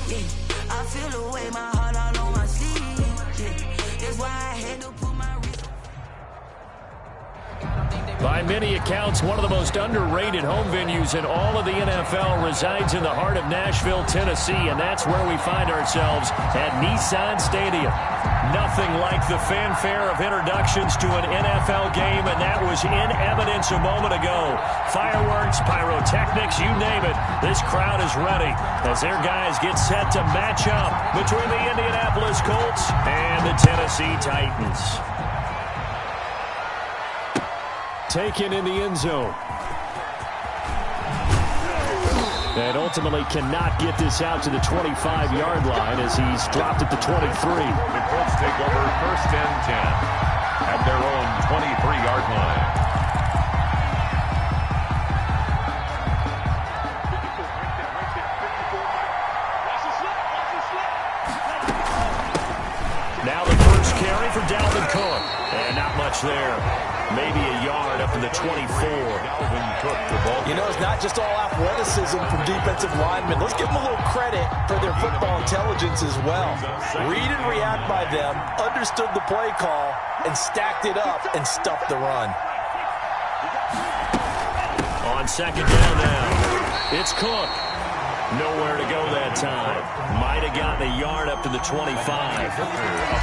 Yeah, I feel the way, my heart all on my sleeve. Yeah, that's why I had to put my wrist. By many accounts, one of the most underrated home venues in all of the NFL resides in the heart of Nashville, Tennessee, and that's where we find ourselves at Nissan Stadium. Nothing like the fanfare of introductions to an NFL game, and that was in evidence a moment ago. Fireworks, pyrotechnics, you name it. This crowd is ready as their guys get set to match up between the Indianapolis Colts and the Tennessee Titans. Taken in the end zone. And ultimately cannot get this out to the 25-yard line as he's dropped at the 23. The Colts take over 1st and 10 at their own 23-yard line. Now the first carry for Dalvin Cook. And not much there. Maybe a yard up to the 24. Dalvin Cook, the ball. You know, it's not just all athleticism from defensive linemen. Let's give them a little credit for their football intelligence as well. Read and react by them, understood the play call, and stacked it up and stuffed the run. On second down now, it's Cook. Nowhere to go that time. Might have gotten a yard up to the 25.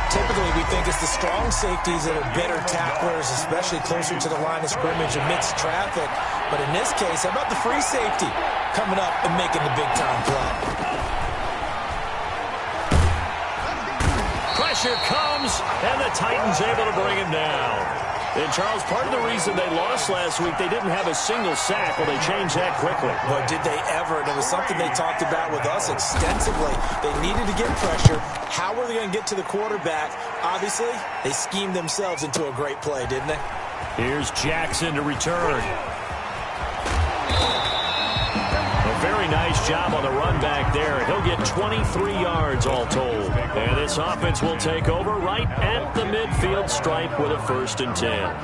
Typically, we think it's the strong safeties that are better tacklers, especially closer to the line of scrimmage amidst traffic. But in this case, how about the free safety coming up and making the big-time play? Pressure comes, and the Titans able to bring him down. And, Charles, part of the reason they lost last week, they didn't have a single sack. Well, they changed that quickly. But did they ever? And it was something they talked about with us extensively. They needed to get pressure. How were they going to get to the quarterback? Obviously, they schemed themselves into a great play, didn't they? Here's Jackson to return. A very nice job on the run back there. He'll get 23 yards all told. And this offense will take over right at the midfield stripe with a 1st and 10.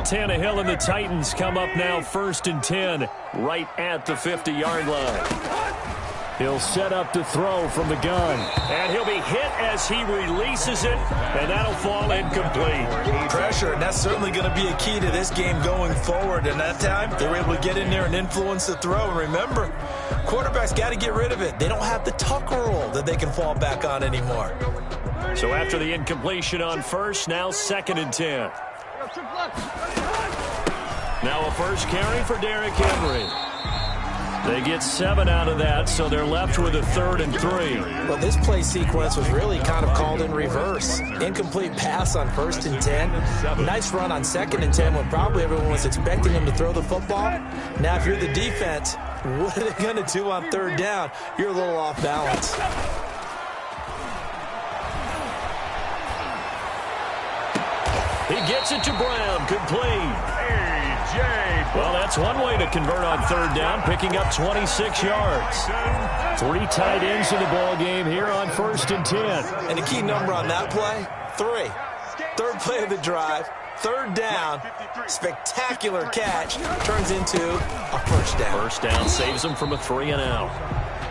Tannehill and the Titans come up now 1st and 10 right at the 50-yard line. He'll set up to throw from the gun. And he'll be hit as he releases it, and that'll fall incomplete. Pressure, and that's certainly going to be a key to this game going forward. And that time, they were able to get in there and influence the throw. And remember, quarterbacks got to get rid of it. They don't have the Tucker rule that they can fall back on anymore. So after the incompletion on 1st, now 2nd and 10. Now a first carry for Derrick Henry. They get 7 out of that, so they're left with a 3rd and 3. Well, this play sequence was really kind of called in reverse. Incomplete pass on 1st and 10. Nice run on 2nd and 10 when probably everyone was expecting them to throw the football. Now, if you're the defense, what are they going to do on 3rd down? You're a little off balance. He gets it to Brown, complete. Well, that's one way to convert on 3rd down, picking up 26 yards. 3 tight ends in the ball game here on 1st and 10. And the key number on that play, 3. 3rd play of the drive, 3rd down, spectacular catch, turns into a 1st down. 1st down saves them from a 3 and out.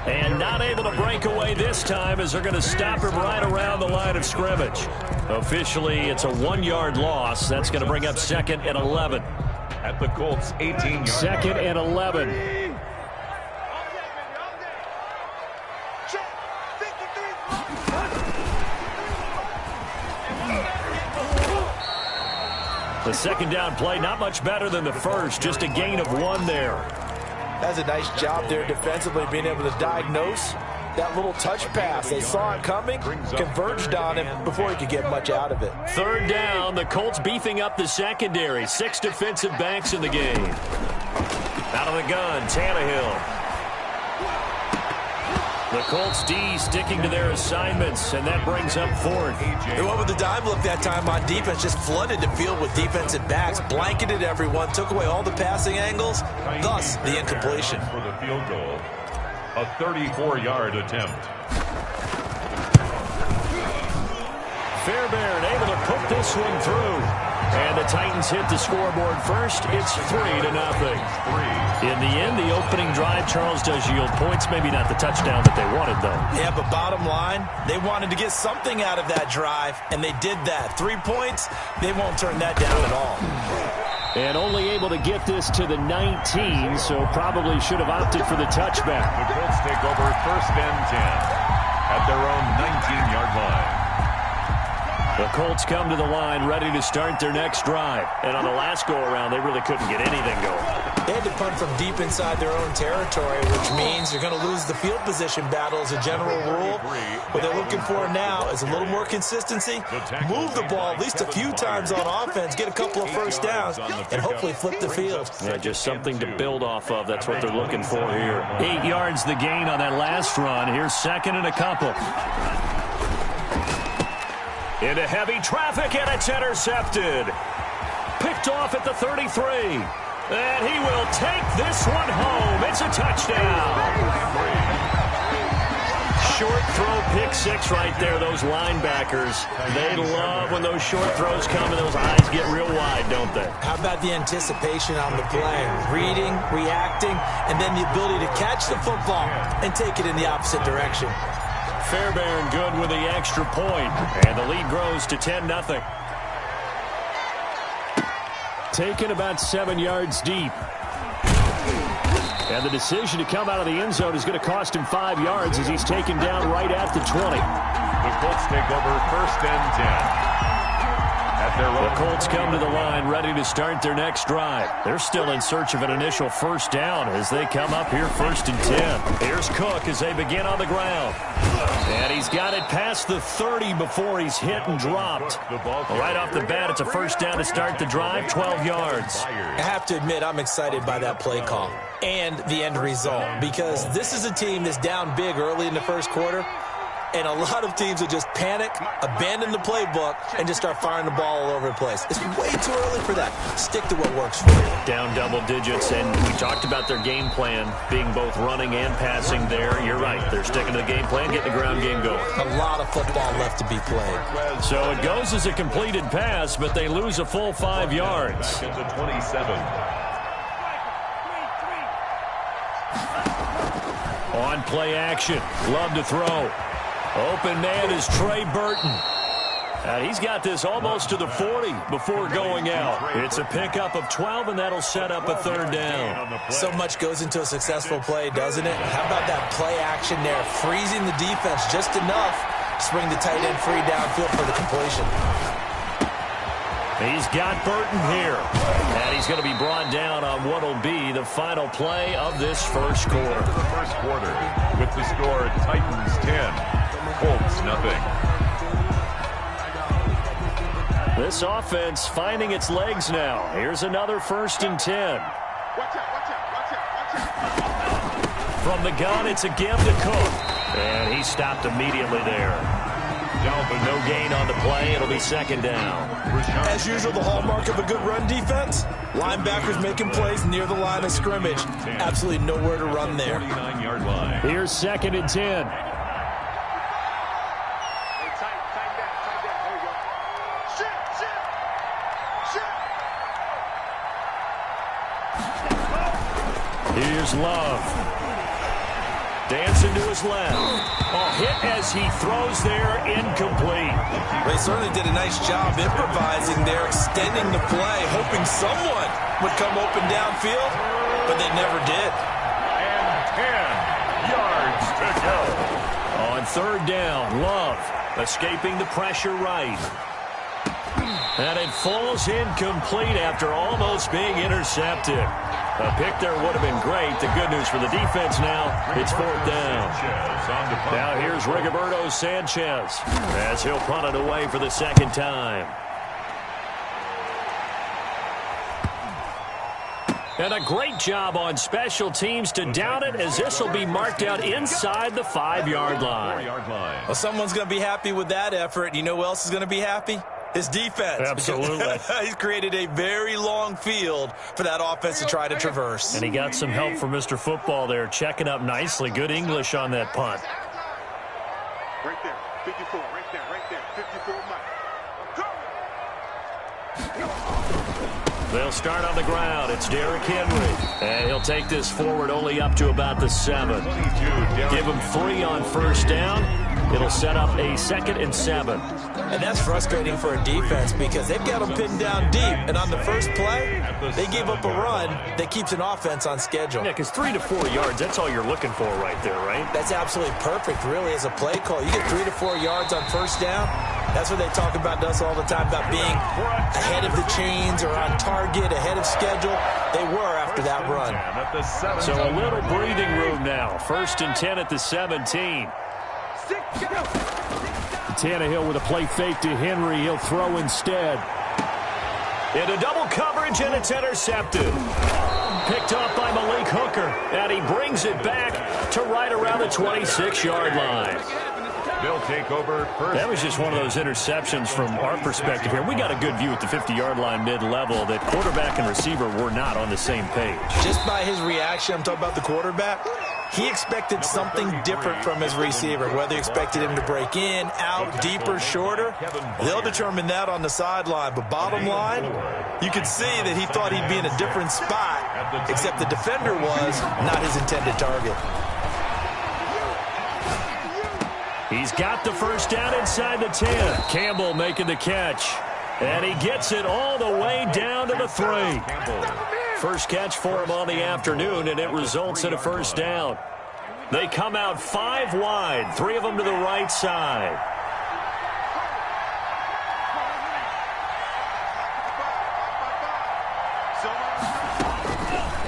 And not able to break away this time as they're going to stop him right around the line of scrimmage. Officially, it's a 1-yard loss. That's going to bring up 2nd and 11. At the Colts' 18-yard 2nd and 11. The 2nd down play, not much better than the first, just a gain of 1 there. That's a nice job there defensively, being able to diagnose that little touch pass. They saw it coming, converged on him before he could get much out of it. 3rd down, the Colts beefing up the secondary. 6 defensive backs in the game. Out of the gun, Tannehill. The Colts D sticking to their assignments, and that brings up 4th. They went with the dime look that time on defense, just flooded the field with defensive backs, blanketed everyone, took away all the passing angles, thus the incompletion. For the field goal, a 34-yard attempt. Fairbairn able to put this one through. And the Titans hit the scoreboard first. It's 3-0. In the end, the opening drive, Charles, does yield points. Maybe not the touchdown that they wanted, though. Yeah, but bottom line, they wanted to get something out of that drive, and they did that. 3 points, they won't turn that down at all. And only able to get this to the 19, so probably should have opted for the touchback. The Colts take over 1st and 10 at their own 19-yard line. The Colts come to the line ready to start their next drive. And on the last go-around, they really couldn't get anything going. They had to punt from deep inside their own territory, which means you're going to lose the field position battle as a general rule. What they're looking for now is a little more consistency, move the ball at least a few times on offense, get a couple of first downs, and hopefully flip the field. Yeah, just something to build off of. That's what they're looking for here. 8 yards the gain on that last run. Here's 2nd and a couple. Into heavy traffic, and it's intercepted. Picked off at the 33. And he will take this one home. It's a touchdown. Short throw, pick 6 right there. Those linebackers, they love when those short throws come and those eyes get real wide, don't they? How about the anticipation on the play? Reading, reacting, and then the ability to catch the football and take it in the opposite direction. Fairbairn good with the extra point, and the lead grows to 10-0. Taken about 7 yards deep. And the decision to come out of the end zone is going to cost him 5 yards as he's taken down right at the 20. The Colts take over 1st and 10. The Colts come to the line ready to start their next drive. They're still in search of an initial first down as they come up here 1st and 10. Here's Cook as they begin on the ground. And he's got it past the 30 before he's hit and dropped. Right off the bat, it's a first down to start the drive, 12 yards. I have to admit, I'm excited by that play call and the end result because this is a team that's down big early in the first quarter. And a lot of teams will just panic, abandon the playbook, and just start firing the ball all over the place. It's way too early for that. Stick to what works for you. Down double digits, and we talked about their game plan being both running and passing there. You're right. They're sticking to the game plan, getting the ground game going. A lot of football left to be played. So it goes as a completed pass, but they lose a full 5 yards. At the 27. On play action. Love to throw. Open man is Trey Burton. And he's got this almost to the 40 before going out. It's a pickup of 12, and that'll set up a 3rd down. So much goes into a successful play, doesn't it? How about that play action there? Freezing the defense just enough to bring the tight end free downfield for the completion. He's got Burton here. And he's going to be brought down on what will be the final play of this first quarter. The first quarter with the score Titans 10. Colts, nothing. This offense finding its legs now. Here's another 1st and 10. From the gun, it's a give to Cook. And he stopped immediately there. No gain on the play. It'll be 2nd down. As usual, the hallmark of a good run defense, linebackers making plays near the line of scrimmage. Absolutely nowhere to run there. 49-yard line. Here's 2nd and 10. Here's Love. Dancing to his left. Hit as he throws there, incomplete. They certainly did a nice job improvising there, extending the play, hoping someone would come open downfield, but they never did. And 10 yards to go. On 3rd down, Love escaping the pressure right. And it falls incomplete after almost being intercepted. A pick there would have been great. The good news for the defense now, it's 4th down. Now here's Rigoberto Sanchez as he'll punt it away for the 2nd time. And a great job on special teams to down it as this will be marked out inside the 5-yard line. Well, someone's going to be happy with that effort. You know who else is going to be happy? His defense. Absolutely. He's created a very long field for that offense to try to traverse. And he got some help from Mr. Football there, checking up nicely. Good English on that punt. Right there, 54, right there, 54, Mike. Go! They'll start on the ground. It's Derrick Henry. And he'll take this forward only up to about the 7. Give him 3 on first down. It'll set up a 2nd and 7. And that's frustrating for a defense because they've got them pinned down deep. And on the first play, they gave up a run that keeps an offense on schedule. Yeah, because 3 to 4 yards, that's all you're looking for right there, right? That's absolutely perfect, really, as a play call. You get 3 to 4 yards on first down. That's what they talk about us all the time, about being ahead of the chains or on target, ahead of schedule. They were after that run. So a little breathing room now. 1st and 10 at the 17. Tannehill with a play fake to Henry. He'll throw instead. Into double coverage, and it's intercepted. Picked off by Malik Hooker, and he brings it back to right around the 26-yard line. They'll take over first. That was just one of those interceptions from our perspective here. We got a good view at the 50-yard line mid-level that quarterback and receiver were not on the same page. Just by his reaction, I'm talking about the quarterback, he expected something different from his receiver, whether he expected him to break in, out, deeper, shorter. They'll determine that on the sideline. But bottom line, you could see that he thought he'd be in a different spot, except the defender was not his intended target. He's got the first down inside the 10. Campbell making the catch. And he gets it all the way down to the 3. First catch for him on the afternoon, and it results in a first down. They come out 5 wide, 3 of them to the right side.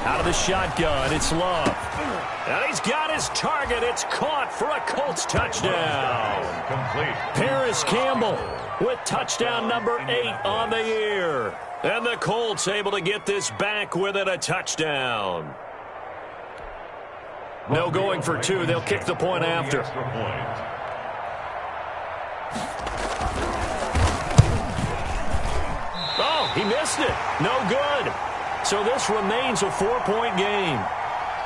Out of the shotgun, it's Love. And he's got his target. It's caught for a Colts touchdown. Complete. Paris Campbell with touchdown number 8 on the year. And the Colts able to get this back within a touchdown. No going for 2. They'll kick the point after. Oh, he missed it. No good. So this remains a 4-point game.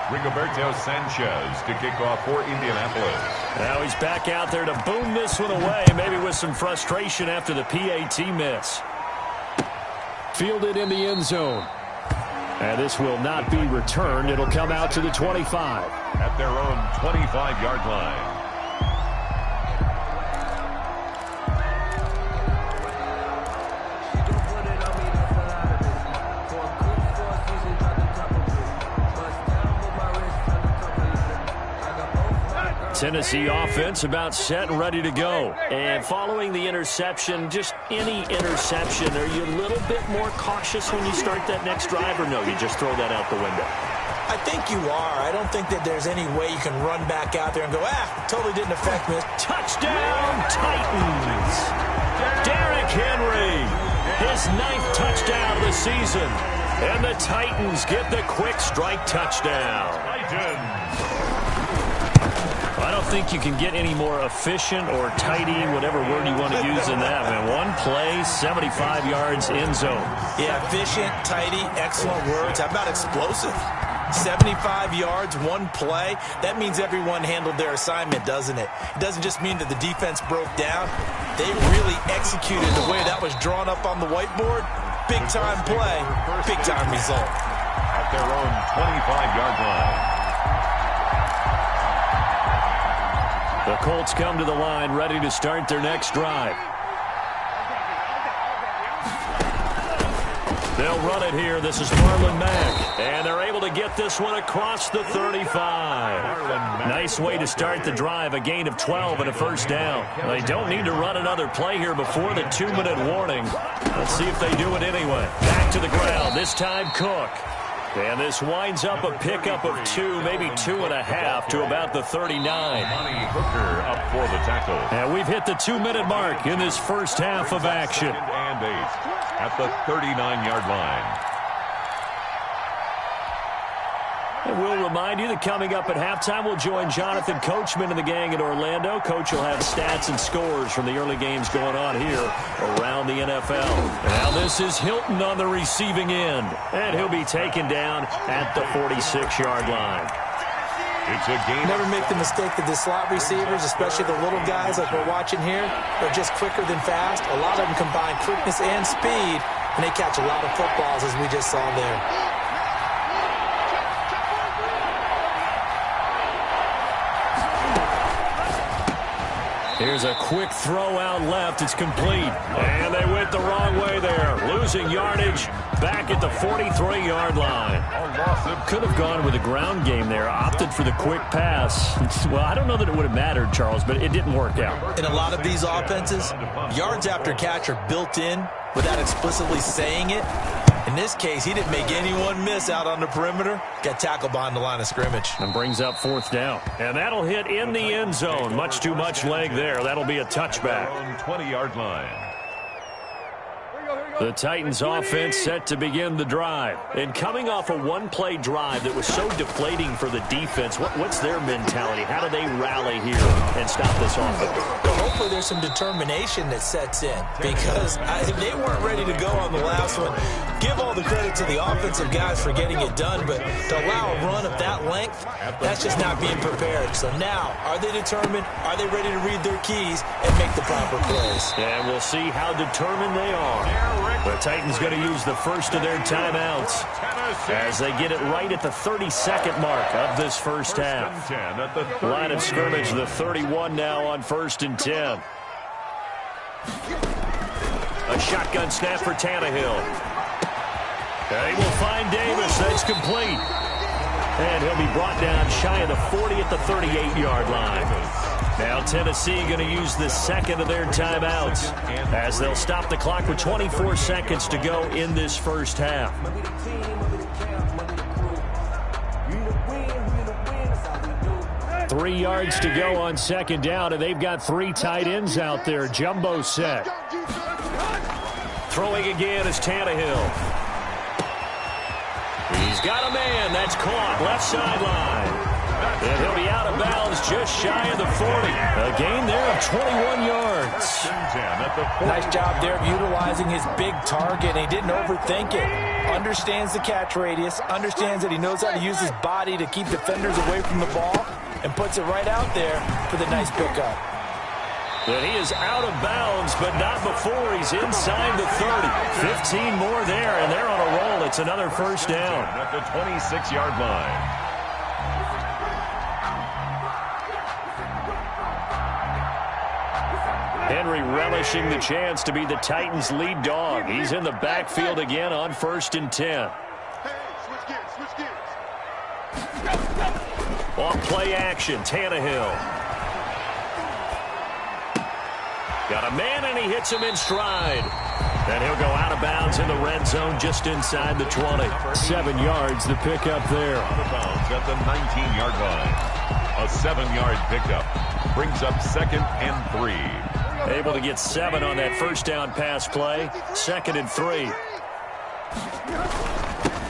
Rigoberto Sanchez to kick off for Indianapolis. Now he's back out there to boom this one away, maybe with some frustration after the PAT miss. Fielded in the end zone. And this will not be returned. It'll come out to the 25. At their own 25-yard line. Tennessee offense about set and ready to go. And following the interception, just any interception, are you a little bit more cautious when you start that next drive, or no, you just throw that out the window? I think you are. I don't think that there's any way you can run back out there and go, totally didn't affect me. Touchdown, Titans! Derrick Henry, his 9th touchdown of the season. And the Titans get the quick strike touchdown. I don't think you can get any more efficient or tidy, whatever word you want to use in that, man. One play, 75 yards, end zone. Yeah, efficient, tidy, excellent words. How about explosive? 75 yards, one play. That means everyone handled their assignment, doesn't it? It doesn't just mean that the defense broke down. They really executed the way that was drawn up on the whiteboard. Big-time play, big-time result. At their own 25-yard line. The Colts come to the line, ready to start their next drive. They'll run it here. This is Marlon Mack. And they're able to get this one across the 35. Nice way to start the drive. A gain of 12 and a first down. They don't need to run another play here before the 2-minute warning. Let's see if they do it anyway. Back to the ground. This time Cook. And this winds up a pickup of 2, maybe 2.5 to about the 39. Money Hooker up for the tackle. And we've hit the 2-minute mark in this first half of action. And 8 at the 39-yard line. And we'll remind you that coming up at halftime, we'll join Jonathan Coachman and the gang in Orlando. Coach will have stats and scores from the early games going on here around the NFL. Now this is Hilton on the receiving end. And he'll be taken down at the 46-yard line. It's a game. Never make the mistake that the slot receivers, especially the little guys like we're watching here, are just quicker than fast. A lot of them combine quickness and speed, and they catch a lot of footballs, as we just saw there. Here's a quick throw out left. It's complete. And they went the wrong way there. Losing yardage back at the 43-yard line. Could have gone with a ground game there. Opted for the quick pass. Well, I don't know that it would have mattered, Charles, but it didn't work out. In a lot of these offenses, yards after catch are built in without explicitly saying it. In this case, he didn't make anyone miss out on the perimeter. Got tackled behind the line of scrimmage. And brings up 4th down. And that'll hit in the end zone. Much too much leg there. That'll be a touchback. 20-yard line. The Titans offense set to begin the drive. And coming off a one-play drive that was so deflating for the defense, what's their mentality? How do they rally here and stop this offense? Well, hopefully there's some determination that sets in, because they weren't ready to go on the last one. Give all the credit to the offensive guys for getting it done, but to allow a run of that length, that's just not being prepared. So now, are they determined? Are they ready to read their keys and make the proper plays? And we'll see how determined they are. The Titans going to use the first of their timeouts as they get it right at the 32nd mark of this first half. Line of scrimmage, the 31 now on 1st and 10. A shotgun snap for Tannehill. They will find Davis. That's complete. And he'll be brought down shy of the 40 at the 38-yard line. Now Tennessee going to use the second of their timeouts as they'll stop the clock with 24 seconds to go in this first half. 3 yards to go on 2nd down, and they've got 3 tight ends out there. Jumbo set. Throwing again is Tannehill. He's got a man. That's caught. Left sideline. And he'll be out of bounds just shy of the 40. A gain there of 21 yards. Nice job there of utilizing his big target. He didn't overthink it. Understands the catch radius. Understands that he knows how to use his body to keep defenders away from the ball. And puts it right out there for the nice pickup. But he is out of bounds, but not before he's inside the 30. 15 more there, and they're on a roll. It's another first down. At the 26-yard line. Henry relishing the chance to be the Titans' lead dog. He's in the backfield again on 1st and 10. Off play action, Tannehill. Got a man, and he hits him in stride. And he'll go out of bounds in the red zone just inside the 20. 7 yards, the pickup there. Out of bounds at the 19-yard line. A 7-yard pickup brings up 2nd and 3. Able to get 7 on that first down pass play. 2nd and 3.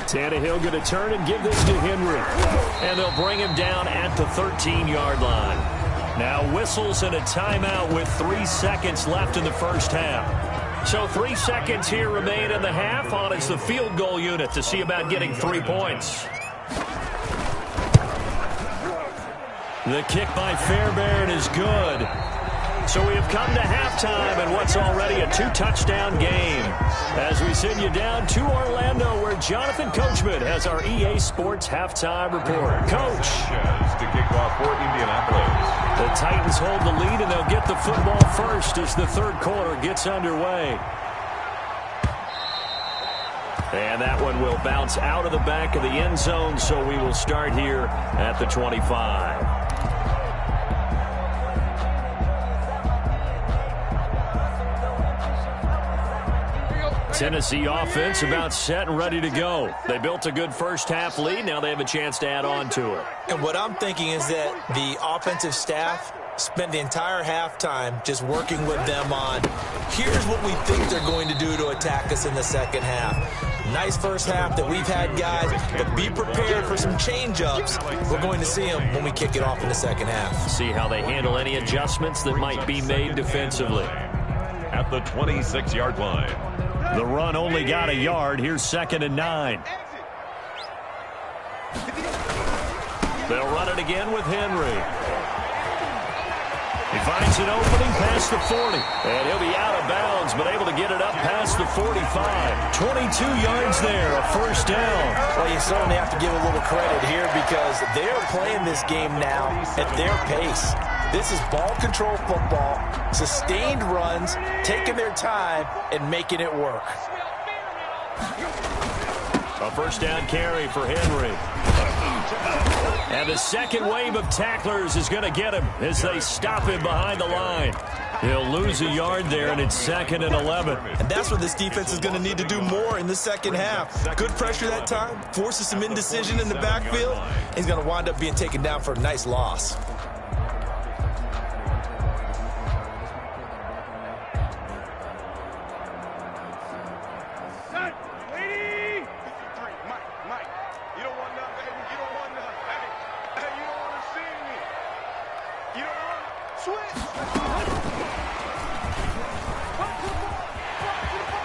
Tannehill going to turn and give this to Henry. And they'll bring him down at the 13-yard line. Now whistles and a timeout with 3 seconds left in the first half. So 3 seconds here remain in the half on as the field goal unit to see about getting 3 points. The kick by Fairbairn is good. So we have come to halftime in what's already a 2-touchdown game as we send you down to Orlando where Jonathan Coachman has our EA Sports halftime report. Coach. To kick off for Indianapolis. The Titans hold the lead and they'll get the football first as the third quarter gets underway. And that one will bounce out of the back of the end zone, so we will start here at the 25. Tennessee offense about set and ready to go. They built a good first half lead. Now they have a chance to add on to it. And what I'm thinking is that the offensive staff spent the entire halftime just working with them on, here's what we think they're going to do to attack us in the second half. Nice first half that we've had, guys, but be prepared for some change-ups. We're going to see them when we kick it off in the second half. See how they handle any adjustments that might be made defensively. At the 26-yard line. The run only got a yard. Here's 2nd and 9. They'll run it again with Henry. He finds an opening past the 40. And he'll be out of bounds, but able to get it up past the 45. 22 yards there, a first down. Well, you certainly have to give a little credit here because they're playing this game now at their pace. This is ball control football, sustained runs, taking their time, and making it work. A first down carry for Henry. And the second wave of tacklers is going to get him as they stop him behind the line. He'll lose a yard there, and it's 2nd and 11. And that's what this defense is going to need to do more in the second half. Good pressure that time, forces some indecision in the backfield. He's going to wind up being taken down for a nice loss.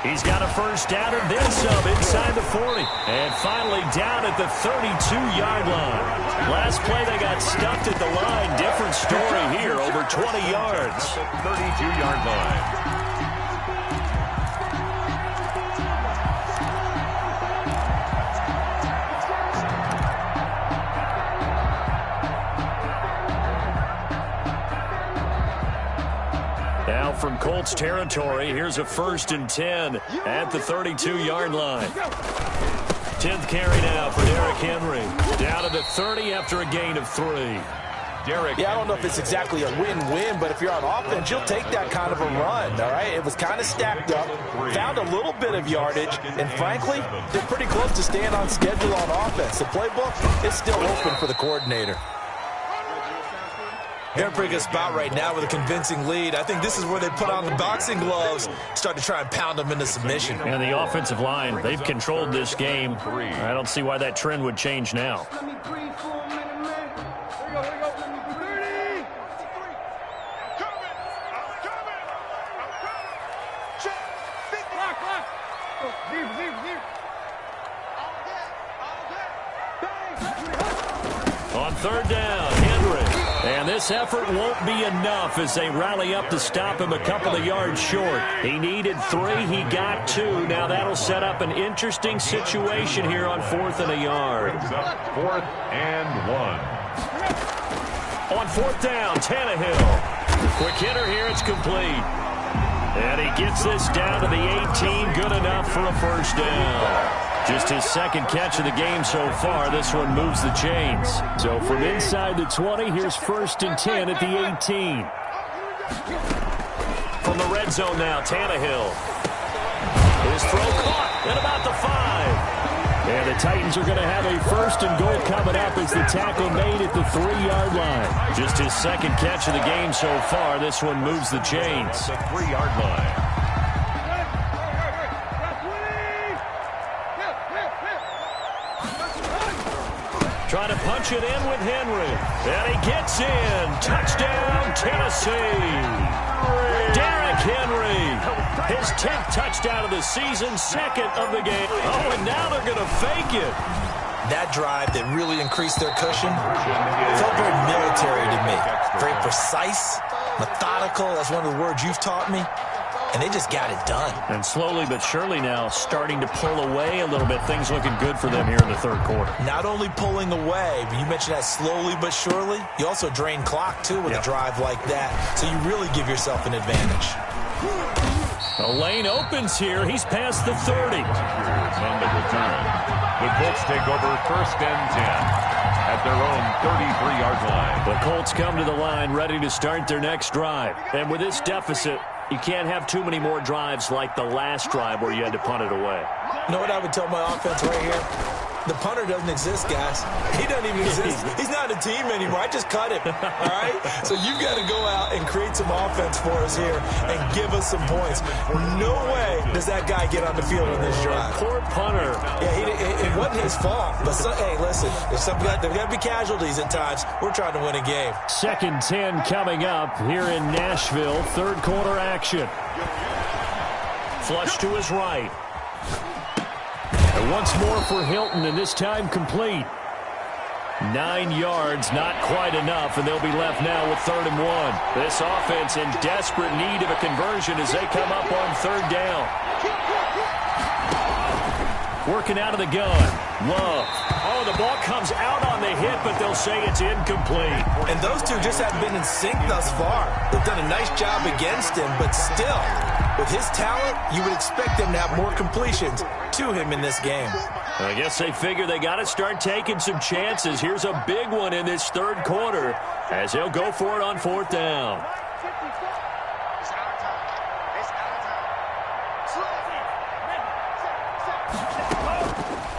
He's got a first down and then some inside the 40. And finally down at the 32-yard line. Last play they got stuffed at the line. Different story here, over 20 yards. 32-yard line. Now from Colts territory, here's a 1st and 10 at the 32-yard line. 10th carry now for Derrick Henry. Down to the 30 after a gain of 3. I don't know if it's exactly a win-win, but if you're on offense, you'll take that kind of a run, all right? It was kind of stacked up, found a little bit of yardage, and frankly, they're pretty close to staying on schedule on offense. The playbook is still open for the coordinator. They're in a pretty good spot right now with a convincing lead. I think this is where they put on the boxing gloves, start to try and pound them into submission. And the offensive line, they've controlled this game. I don't see why that trend would change now. On 3rd down, Henry. And this effort won't be enough as they rally up to stop him a couple of yards short. He needed 3. He got 2. Now that'll set up an interesting situation here on 4th and a yard. 4th and 1. On 4th down, Tannehill. Quick hitter here. It's complete. And he gets this down to the 18. Good enough for a first down. Just his 2nd catch of the game so far. This one moves the chains. So from inside the 20, here's 1st and 10 at the 18. From the red zone now, Tannehill. His throw caught at about the 5. And the Titans are going to have a 1st and goal coming up as the tackle made at the 3-yard line. Just his 2nd catch of the game so far. This one moves the chains. The 3-yard line. Trying to punch it in with Henry. And he gets in. Touchdown, Tennessee. Derrick Henry. His 10th touchdown of the season, 2nd of the game. Oh, and now they're going to fake it. That drive that really increased their cushion felt very military to me. Very precise, methodical. That's one of the words you've taught me. And they just got it done. And slowly but surely now starting to pull away a little bit. Things looking good for them here in the 3rd quarter. Not only pulling away, but you mentioned that slowly but surely. You also drain clock, too, with a drive like that. So you really give yourself an advantage. A lane opens here. He's past the 30. On the return. The Colts take over 1st and 10 at their own 33-yard line. The Colts come to the line ready to start their next drive. And with this deficit, you can't have too many more drives like the last drive where you had to punt it away. You know what I would tell my offense right here? The punter doesn't exist, guys. He doesn't even exist. He's not a team anymore. I just cut him, all right? So you've got to go out and create some offense for us here and give us some points. No way does that guy get on the field on this drive. Poor punter. Yeah, it wasn't his fault. But, hey, listen, there's got to be casualties at times. We're trying to win a game. 2nd and 10 coming up here in Nashville. 3rd quarter action. Flush to his right. And once more for Hilton, and this time complete. 9 yards, not quite enough, and they'll be left now with 3rd and 1. This offense in desperate need of a conversion as they come up on 3rd down. Working out of the gun. Love. Oh, the ball comes out on the hit, but they'll say it's incomplete. And those two just haven't been in sync thus far. They've done a nice job against him, but still, with his talent, you would expect them to have more completions to him in this game. I guess they figure they got to start taking some chances. Here's a big one in this 3rd quarter as they'll go for it on 4th down.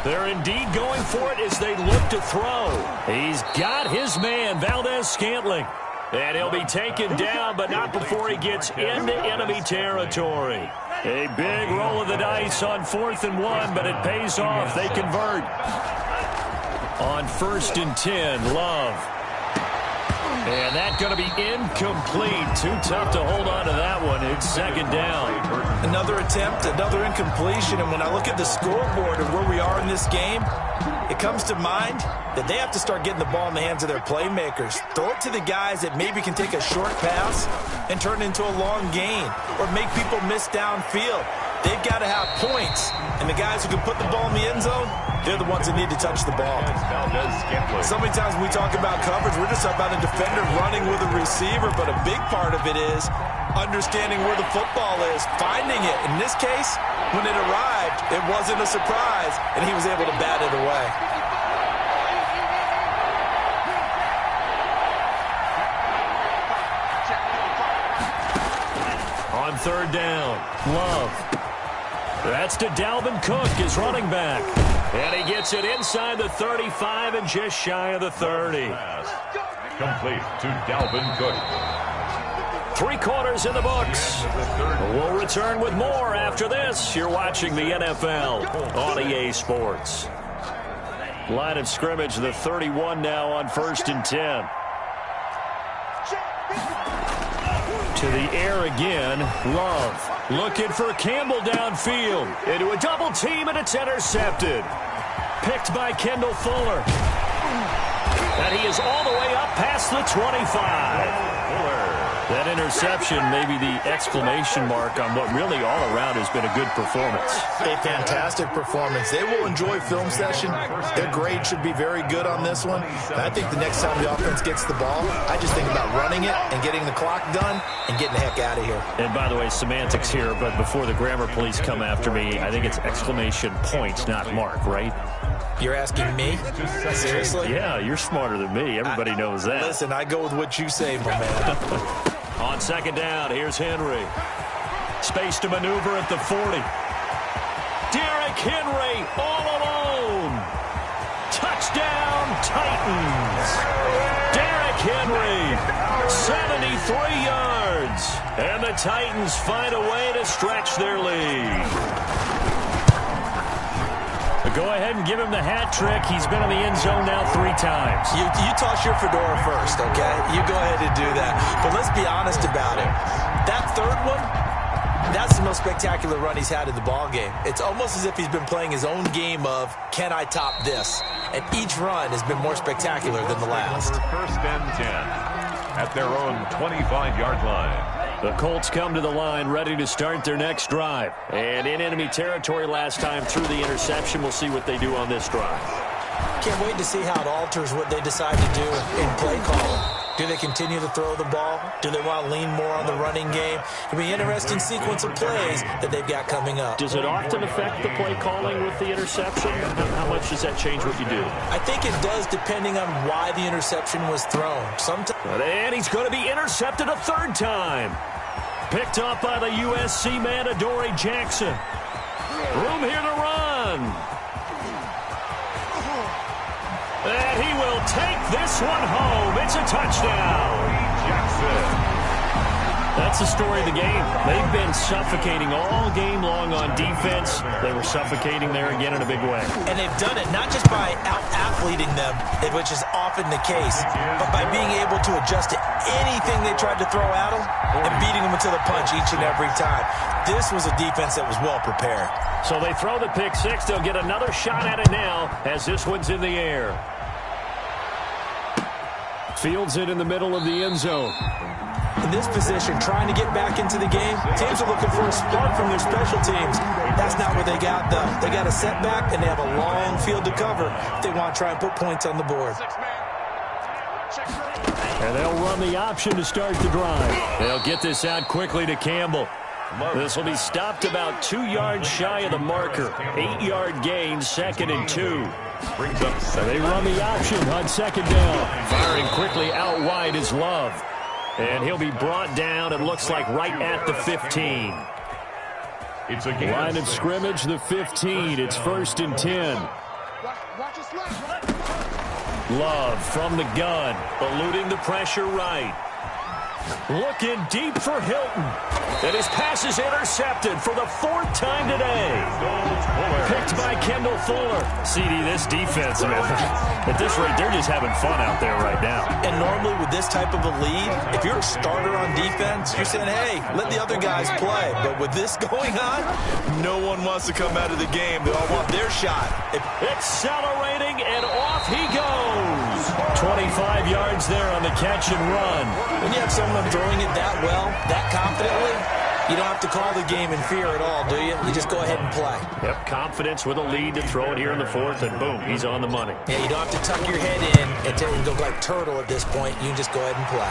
They're indeed going for it as they look to throw. He's got his man, Valdez-Scantling. And he'll be taken down, but not before he gets into enemy territory. A big roll of the dice on 4th and 1, but it pays off. They convert. On 1st and 10, Love. And that's going to be incomplete. Too tough to hold on to that one. It's 2nd down. Another attempt, another incompletion. And when I look at the scoreboard and where we are in this game, it comes to mind that they have to start getting the ball in the hands of their playmakers. Throw it to the guys that maybe can take a short pass and turn it into a long gain or make people miss downfield. They've got to have points. And the guys who can put the ball in the end zone, they're the ones that need to touch the ball. So many times when we talk about coverage, we're just talking about a defender running with a receiver, but a big part of it is understanding where the football is, finding it. In this case, when it arrived, it wasn't a surprise, and he was able to bat it away. On 3rd down, Love. That's to Dalvin Cook, his running back. And he gets it inside the 35 and just shy of the 30. Complete to Dalvin Cook. 3 quarters in the books. We'll return with more after this. You're watching the NFL on EA Sports. Line of scrimmage, the 31 now on 1st and 10. To the air again, Love. Looking for Campbell downfield. Into a double team, and it's intercepted. Picked by Kendall Fuller. And he is all the way up past the 25. That interception may be the exclamation mark on what really all around has been a good performance. A fantastic performance. They will enjoy film session. Their grade should be very good on this one. And I think the next time the offense gets the ball, I just think about running it and getting the clock done and getting the heck out of here. And by the way, semantics here, but before the grammar police come after me, I think it's exclamation point, not mark, right? You're asking me? Seriously? Yeah, you're smarter than me. Everybody knows that. Listen, I go with what you say, my man. On 2nd down, here's Henry. Space to maneuver at the 40. Derrick Henry all alone. Touchdown, Titans. Derrick Henry, 73 yards. And the Titans find a way to stretch their lead. Go ahead and give him the hat trick. He's been in the end zone now 3 times. You toss your fedora first, okay? You go ahead and do that. But let's be honest about it. That 3rd one, that's the most spectacular run he's had in the ballgame. It's almost as if he's been playing his own game of, can I top this? And each run has been more spectacular than the last. 1st and 10 at their own 25-yard line. The Colts come to the line ready to start their next drive. And in enemy territory last time through the interception. We'll see what they do on this drive. Can't wait to see how it alters what they decide to do in play calling. Do they continue to throw the ball? Do they want to lean more on the running game? It'll be an interesting sequence of plays that they've got coming up. Does it often affect the play calling with the interception? How much does that change what you do? I think it does depending on why the interception was thrown. Sometimes. And he's going to be intercepted a 3rd time. Picked up by the USC man, Adoree Jackson. Room here to run. And he will take this one home. It's a touchdown. Jackson. That's the story of the game. They've been suffocating all game long on defense. They were suffocating there again in a big way. And they've done it not just by out-athleting them, which is often the case, but by being able to adjust to anything they tried to throw at them and beating them until the punch each and every time. This was a defense that was well prepared. So they throw the pick 6. They'll get another shot at it now as this one's in the air. Fields it in the middle of the end zone. In this position, trying to get back into the game, teams are looking for a spark from their special teams. That's not what they got, though. They got a setback, and they have a long field to cover if they want to try and put points on the board. And they'll run the option to start the drive. They'll get this out quickly to Campbell. This will be stopped about 2 yards shy of the marker. 8-yard gain, 2nd and 2. Brings up second. They run the option on 2nd down. Firing quickly out wide is Love. And he'll be brought down, it looks like, right at the 15. It's a Line of scrimmage, the 15. It's 1st and 10. Love from the gun, eluding the pressure right. Looking deep for Hilton. And his pass is intercepted for the 4th time today. Picked by Kendall Fuller. CD, this defense, man, at this rate, they're just having fun out there right now. And normally with this type of a lead, if you're a starter on defense, you're saying, hey, let the other guys play. But with this going on, no one wants to come out of the game. They all want their shot. Accelerating, and off he goes. 25 yards there on the catch and run. When you have someone throwing it that well, that confidently, you don't have to call the game in fear at all, do you? You just go ahead and play. Yep, confidence with a lead to throw it here in the 4th, and boom, he's on the money. Yeah, you don't have to tuck your head in until you go like turtle at this point. You can just go ahead and play.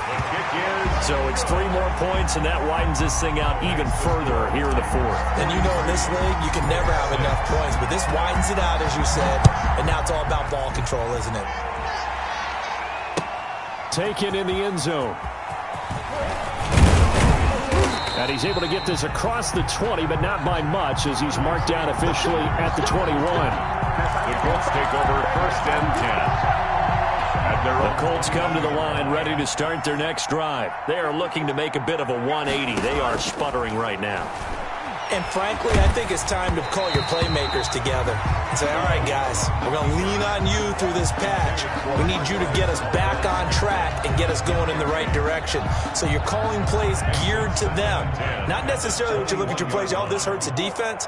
So it's 3 more points, and that widens this thing out even further here in the 4th. And you know in this league, you can never have enough points, but this widens it out, as you said, and now it's all about ball control, isn't it? Taken in the end zone. And he's able to get this across the 20, but not by much, as he's marked down officially at the 21. The Colts take over 1st and 10. The Colts come to the line ready to start their next drive. They are looking to make a bit of a 180. They are sputtering right now. And frankly, I think it's time to call your playmakers together and say, all right, guys, we're going to lean on you through this patch. We need you to get us back on track and get us going in the right direction. So you're calling plays geared to them. Not necessarily when you look at your plays, oh, this hurts the defense.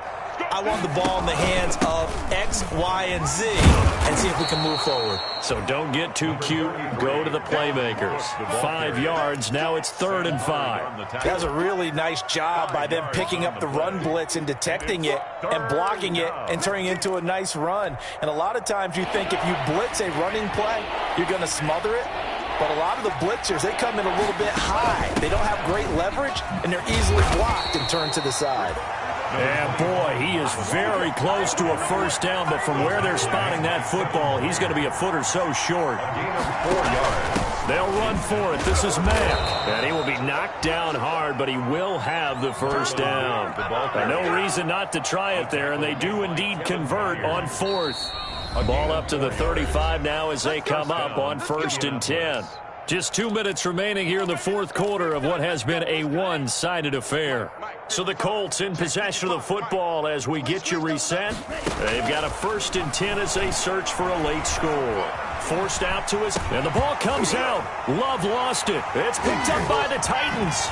I want the ball in the hands of X, Y, and Z and see if we can move forward. So don't get too cute. Go to the playmakers. 5 yards. Now it's 3rd and 5. That was a really nice job by them picking up the run blitz and detecting it and blocking it and turning it into a nice run. And a lot of times you think if you blitz a running play, you're going to smother it. But a lot of the blitzers, they come in a little bit high. They don't have great leverage, and they're easily blocked and turned to the side. Yeah, boy, he is very close to a 1st down, but from where they're spotting that football, he's going to be a foot or so short. 4 yards. They'll run for it. This is Mack. And he will be knocked down hard, but he will have the 1st down. No reason not to try it there, and they do indeed convert on 4th. Ball up to the 35 now as they come up on 1st and 10. Just 2 minutes remaining here in the 4th quarter of what has been a one-sided affair. So the Colts in possession of the football as we get you reset. They've got a 1st and 10 as they search for a late score. Forced out to us, and the ball comes out. Love lost it. It's picked up by the Titans.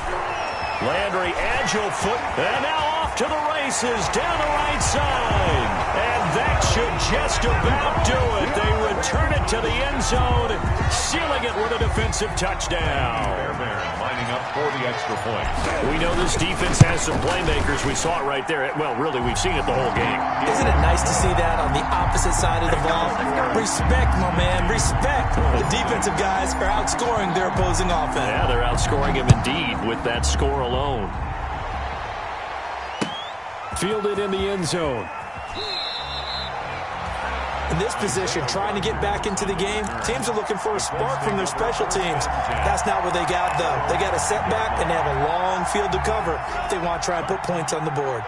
Landry, agile foot, and now off to the races down the right side. And that should just about do it. They return it to the end zone, sealing it with a defensive touchdown. Bear lining up for the extra point. We know this defense has some playmakers. We saw it right there. Well, really, we've seen it the whole game. Isn't it nice to see that on the opposite side of the ball? Respect, my man, respect. The defensive guys are outscoring their opposing offense. Yeah, they're outscoring him indeed with that score alone. Fielded in the end zone. In this position, trying to get back into the game, teams are looking for a spark from their special teams. That's not what they got, though. They got a setback, and they have a long field to cover if they want to try and put points on the board.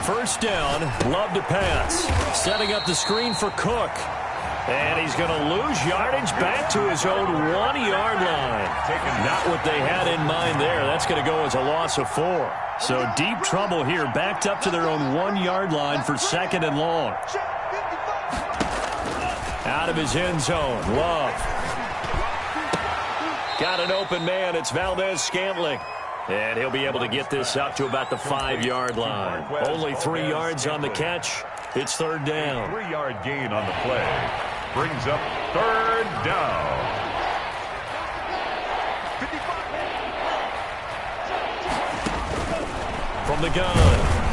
1st down, Love to pass. Setting up the screen for Cook. And he's going to lose yardage back to his own 1-yard line. Not what they had in mind there. That's going to go as a loss of 4. So deep trouble here, backed up to their own 1-yard line for 2nd and long. Out of his end zone, Love. Got an open man, it's Valdez-Scantling. And he'll be able to get this up to about the 5-yard line. Only 3 yards on the catch. It's third down. 3-yard gain on the play. Brings up third down. From the gun,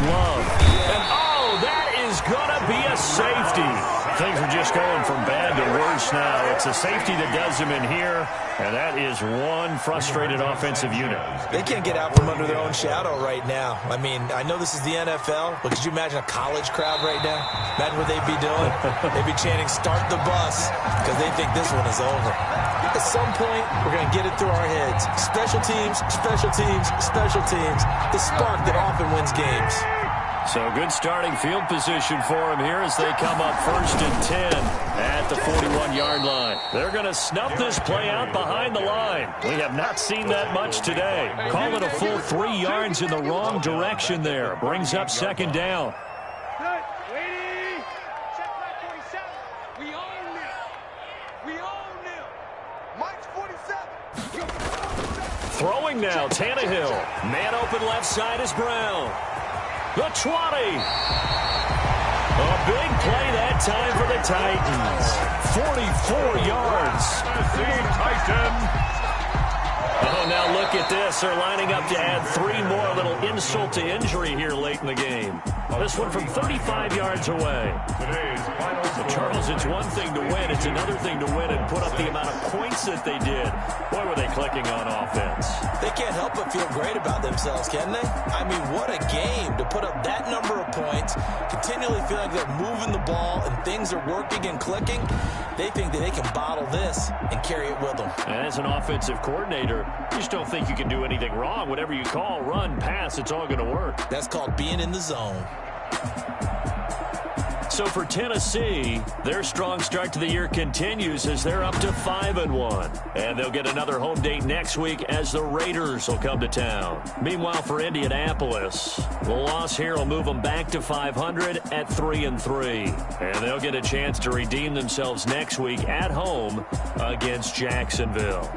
Love. And oh, that is going to be a safety. Things are just going from bad to worse now. It's a safety that does them in here, and that is one frustrated offensive unit. They can't get out from under their own shadow right now. I mean, I know this is the NFL, but could you imagine a college crowd right now? Imagine what they'd be doing. They'd be chanting, "Start the bus," because they think this one is over. At some point, we're going to get it through our heads. Special teams, special teams, special teams. The spark that often wins games. So good starting field position for him here as they come up 1st and 10 at the 41-yard line. They're going to snuff this play out behind the line. We have not seen that much today. Call it a full 3 yards in the wrong direction there. Brings up 2nd down. Throwing now, Tannehill. Man open left side is Brown. The 20. A big play that time for the Titans. 44 yards. Titan. Oh, now look at this. They're lining up to add 3 more. A little insult to injury here late in the game. This one from 35 yards away. Charles, it's one thing to win. It's another thing to win and put up the amount of points that they did. Boy, were they clicking on offense. They can't help but feel great about themselves, can they? I mean, what a game to put up that number of points, continually feel like they're moving the ball and things are working and clicking. They think that they can bottle this and carry it with them. And as an offensive coordinator, you just don't think you can do anything wrong. Whatever you call, run, pass, it's all going to work. That's called being in the zone. So for Tennessee, their strong start to the year continues as they're up to 5-1. And they'll get another home date next week as the Raiders will come to town. Meanwhile, for Indianapolis, the loss here will move them back to 500 at 3-3. And they'll get a chance to redeem themselves next week at home against Jacksonville.